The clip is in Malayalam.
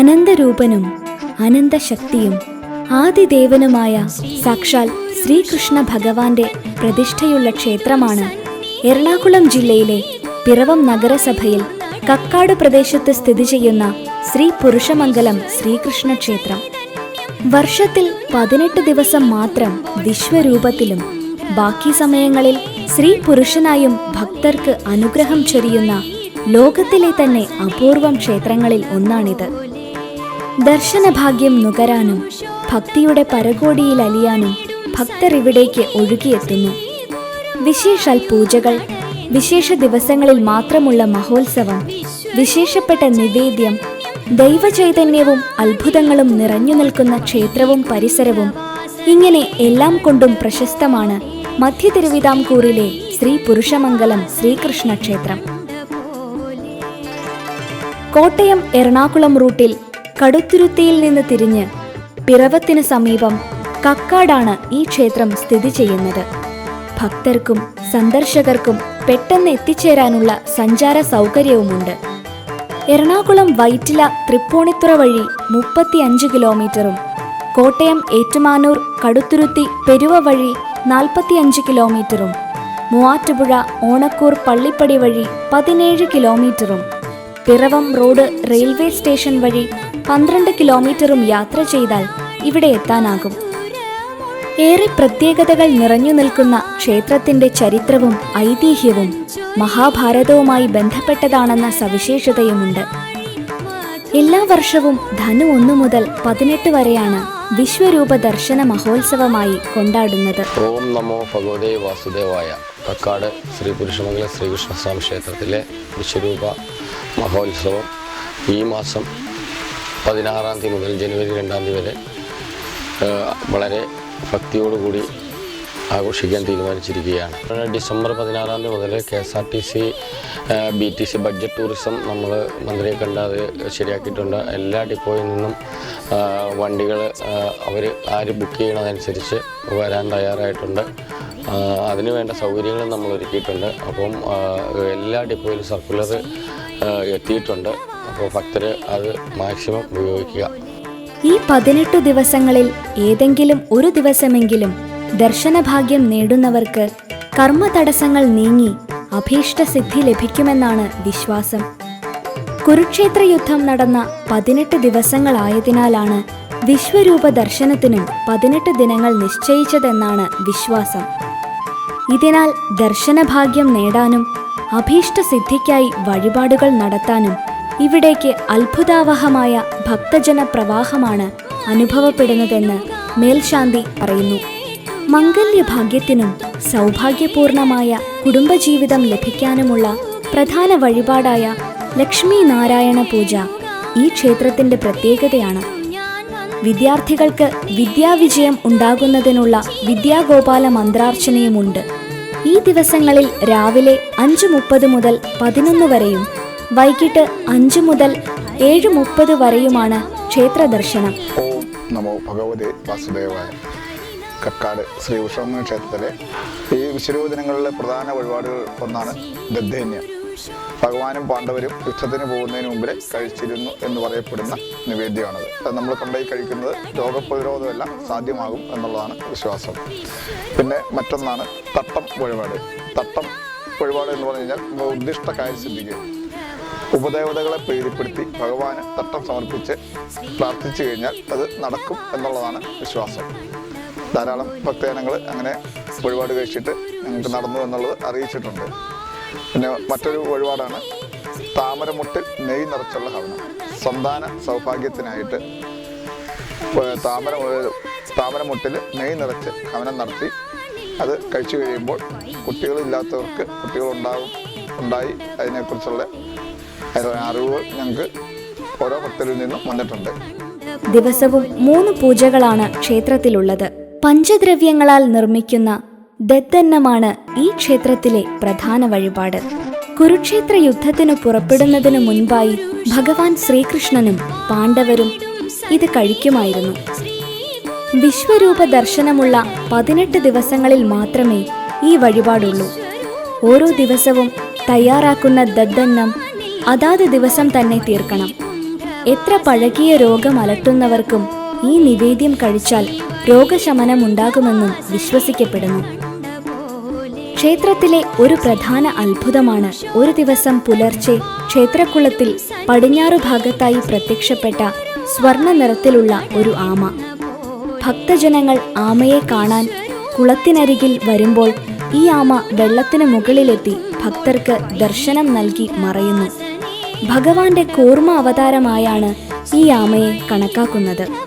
അനന്തരൂപനും അനന്തശക്തിയും ആദിദേവനുമായ സാക്ഷാൽ ശ്രീകൃഷ്ണ ഭഗവാന്റെ പ്രതിഷ്ഠയുള്ള ക്ഷേത്രമാണ് എറണാകുളം ജില്ലയിലെ പിറവം നഗരസഭയിൽ കക്കാട് പ്രദേശത്ത് സ്ഥിതി ചെയ്യുന്ന ശ്രീ പുരുഷമംഗലം ശ്രീകൃഷ്ണ ക്ഷേത്രം. വർഷത്തിൽ 18 ദിവസം മാത്രം വിശ്വരൂപത്തിലും ബാക്കി സമയങ്ങളിൽ സ്ത്രീ പുരുഷനായും ഭക്തർക്ക് അനുഗ്രഹം ചൊരിയുന്ന ലോകത്തിലെ തന്നെ അപൂർവം ക്ഷേത്രങ്ങളിൽ ഒന്നാണിത്. ദർശനഭാഗ്യം നുകരാനും ഭക്തിയുടെ പരകോടിയിൽ അലിയാനും ഭക്തർ ഇവിടേക്ക് ഒഴുകിയെത്തുന്നു. വിശേഷാൽ പൂജകൾ, വിശേഷ ദിവസങ്ങളിൽ മാത്രമുള്ള മഹോത്സവം, വിശേഷപ്പെട്ട നിവേദ്യം, ദൈവചൈതന്യവും അത്ഭുതങ്ങളും നിറഞ്ഞു നിൽക്കുന്ന ക്ഷേത്രവും പരിസരവും, ഇങ്ങനെ എല്ലാം കൊണ്ടും പ്രശസ്തമാണ് മധ്യ തിരുവിതാംകൂറിലെ ശ്രീ പുരുഷമംഗലം ശ്രീകൃഷ്ണ ക്ഷേത്രം. കോട്ടയം എറണാകുളം റൂട്ടിൽ കടുത്തുരുത്തിയിൽ നിന്ന് തിരിഞ്ഞ് പിറവത്തിന് സമീപം കക്കാടാണ് ഈ ക്ഷേത്രം സ്ഥിതി ചെയ്യുന്നത്. ഭക്തർക്കും സന്ദർശകർക്കും പെട്ടെന്ന് എത്തിച്ചേരാനുള്ള സഞ്ചാര സൗകര്യവുമുണ്ട്. എറണാകുളം വൈറ്റില തൃപ്പൂണിത്തുറ വഴി 35 കിലോമീറ്ററും കോട്ടയം ഏറ്റുമാനൂർ കടുത്തുരുത്തി പെരുവ വഴി 45 കിലോമീറ്ററും മൂവാറ്റുപുഴ ഓണക്കൂർ പള്ളിപ്പടി വഴി 17 കിലോമീറ്ററും പിറവം റോഡ് റെയിൽവേ സ്റ്റേഷൻ വഴി 12 കിലോമീറ്ററും യാത്ര ചെയ്താൽ ഇവിടെ എത്താനാകും. ഏറെ പ്രത്യേകതകൾ നിറഞ്ഞു നിൽക്കുന്ന ക്ഷേത്രത്തിന്റെ ചരിത്രവും ഐതിഹ്യവും മഹാഭാരതവുമായി ബന്ധപ്പെട്ടതാണെന്ന സവിശേഷതയുമുണ്ട്. എല്ലാ വർഷവും ധനു 1 മുതൽ 18 വരെയാണ് വിശ്വരൂപ ദർശന മഹോത്സവമായി കൊണ്ടാടുന്നത്. ഓം നമോ ഭഗവതേ വാസുദേവായ. കക്കാട് ശ്രീ പുരുഷമംഗലം ശ്രീകൃഷ്ണസ്വാമി ക്ഷേത്രത്തിലെ വിശ്വരൂപ മഹോത്സവം ഈ മാസം 16-ാം തീയതി മുതൽ ജനുവരി 2-ാം തീയതി വരെ വളരെ ഭക്തിയോടുകൂടി ആഘോഷിക്കാൻ തീരുമാനിച്ചിരിക്കുകയാണ്. ഡിസംബർ 16-ാം തീയതി മുതൽ KSRTC BTC ബഡ്ജറ്റ് ടൂറിസം നമ്മൾ മന്ത്രിയെ കണ്ട് അത് ശരിയാക്കിയിട്ടുണ്ട്. എല്ലാ ഡിപ്പോയിൽ നിന്നും വണ്ടികൾ അവർ ആര് ബുക്ക് ചെയ്യണതനുസരിച്ച് വരാൻ തയ്യാറായിട്ടുണ്ട്. അതിന് വേണ്ട സൗകര്യങ്ങളും നമ്മൾ ഒരുക്കിയിട്ടുണ്ട്. അപ്പം എല്ലാ ഡിപ്പോയിലും സർക്കുലർ എത്തിയിട്ടുണ്ട്. അപ്പോൾ ഭക്തർ അത് മാക്സിമം ഉപയോഗിക്കുക. ഈ 18 ദിവസങ്ങളിൽ ഏതെങ്കിലും ഒരു ദിവസമെങ്കിലും ദർശനഭാഗ്യം നേടുന്നവർക്ക് കർമ്മ തടസ്സങ്ങൾ നീങ്ങി അഭീഷ്ടസിദ്ധി ലഭിക്കുമെന്നാണ് വിശ്വാസം. കുരുക്ഷേത്ര യുദ്ധം നടന്ന 18 ദിവസങ്ങളായതിനാലാണ് വിശ്വരൂപ ദർശനത്തിനും 18 ദിനങ്ങൾ നിശ്ചയിച്ചതെന്നാണ് വിശ്വാസം. ഇതിനാൽ ദർശനഭാഗ്യം നേടാനും അഭീഷ്ടസിദ്ധിക്കായി വഴിപാടുകൾ നടത്താനും ഇവിടേക്ക് അത്ഭുതാവഹമായ ഭക്തജന പ്രവാഹമാണ് അനുഭവപ്പെടുന്നതെന്ന് മേൽശാന്തി പറയുന്നു. മംഗല്യഭാഗ്യത്തിനും സൗഭാഗ്യപൂർണമായ കുടുംബജീവിതം ലഭിക്കാനുമുള്ള പ്രധാന വഴിപാടായ ലക്ഷ്മി നാരായണ പൂജ ഈ ക്ഷേത്രത്തിന്റെ പ്രത്യേകതയാണ്. വിദ്യാർത്ഥികൾക്ക് വിദ്യാവിജയം ഉണ്ടാകുന്നതിനുള്ള വിദ്യാഗോപാല മന്ത്രാർച്ചനയുമുണ്ട്. ഈ ദിവസങ്ങളിൽ രാവിലെ 5:30 മുതൽ 11 വരെയും വൈകിട്ട് 5 മുതൽ 7:30 വരെയുമാണ് ക്ഷേത്ര ദർശനം. ഓം നമോ ഭഗവതേ വാസുദേവായ. കക്കാട് ശ്രീ പുരുഷമംഗലം ക്ഷേത്രത്തിലെ ഈ വിശ്വരൂപ ദിനങ്ങളിലെ പ്രധാന വഴിപാടുകൾ ഒന്നാണ് ദദ്ധേന്യം. ഭഗവാനും പാണ്ഡവരും യുദ്ധത്തിന് പോകുന്നതിന് മുമ്പേ കഴിച്ചിരുന്നു എന്ന് പറയപ്പെടുന്ന നിവേദ്യമാണത്. അത് നമ്മൾ കൊണ്ടുപോയി കഴിക്കുന്നത് രോഗപ്രതിരോധമെല്ലാം സാധ്യമാകും എന്നുള്ളതാണ് വിശ്വാസം. പിന്നെ മറ്റൊന്നാണ് തട്ടം വഴിപാട്. തട്ടം വഴിപാട് എന്ന് പറഞ്ഞു കഴിഞ്ഞാൽ ഉദ്ദിഷ്ട കാര്യസിദ്ധിക്ക് ഉപദേവതകളെ പ്രീതിപ്പെടുത്തി ഭഗവാന് തട്ടം സമർപ്പിച്ച് പ്രാർത്ഥിച്ചു കഴിഞ്ഞാൽ അത് നടക്കും എന്നുള്ളതാണ് വിശ്വാസം. ധാരാളം ഭക്തജനങ്ങൾ അങ്ങനെ വഴിപാട് കഴിച്ചിട്ട് ഞങ്ങൾക്ക് നടന്നു എന്നുള്ളത് അറിയിച്ചിട്ടുണ്ട്. പിന്നെ മറ്റൊരു വഴിപാടാണ് താമരമുട്ടിൽ നെയ്യ് നിറച്ചുള്ള ഹവനം. സന്താന സൗഭാഗ്യത്തിനായിട്ട് താമരമുട്ടിൽ നെയ്യ് നിറച്ച് ഹവനം നടത്തി അത് കഴിച്ചു കഴിയുമ്പോൾ കുട്ടികളില്ലാത്തവർക്ക് ഉണ്ടായി അതിനെക്കുറിച്ചുള്ള അറിവുകൾ ഞങ്ങൾക്ക് ഓരോ ഭക്തരിൽ നിന്നും വന്നിട്ടുണ്ട്. ദിവസവും 3 പൂജകളാണ് ക്ഷേത്രത്തിലുള്ളത്. പഞ്ചദ്രവ്യങ്ങളാൽ നിർമ്മിക്കുന്ന ദത്തന്നമാണ് ഈ ക്ഷേത്രത്തിലെ പ്രധാന വഴിപാട്. കുരുക്ഷേത്ര യുദ്ധത്തിനു പുറപ്പെടുന്നതിനു മുൻപായി ഭഗവാൻ ശ്രീകൃഷ്ണനും പാണ്ഡവരും ഇത് കഴിക്കുമായിരുന്നു. വിശ്വരൂപ ദർശനമുള്ള 18 ദിവസങ്ങളിൽ മാത്രമേ ഈ വഴിപാടുള്ളൂ. ഓരോ ദിവസവും തയ്യാറാക്കുന്ന ദദ്ദന്നം അതാത് ദിവസം തന്നെ തീർക്കണം. എത്ര പഴകിയ രോഗം അലട്ടുന്നവർക്കും ഈ നിവേദ്യം കഴിച്ചാൽ രോഗശമനമുണ്ടാകുമെന്നും വിശ്വസിക്കപ്പെടുന്നു. ക്ഷേത്രത്തിലെ ഒരു പ്രധാന അത്ഭുതമാണ് ഒരു ദിവസം പുലർച്ചെ ക്ഷേത്രക്കുളത്തിൽ പടിഞ്ഞാറു ഭാഗത്തായി പ്രത്യക്ഷപ്പെട്ട സ്വർണ്ണ നിറത്തിലുള്ള ഒരു ആമ. ഭക്തജനങ്ങൾ ആമയെ കാണാൻ കുളത്തിനരികിൽ വരുമ്പോൾ ഈ ആമ വെള്ളത്തിന് മുകളിലെത്തി ഭക്തർക്ക് ദർശനം നൽകി മറയുന്നു. ഭഗവാന്റെ കൂർമ്മ അവതാരമായാണ് ഈ ആമയെ കണക്കാക്കുന്നത്.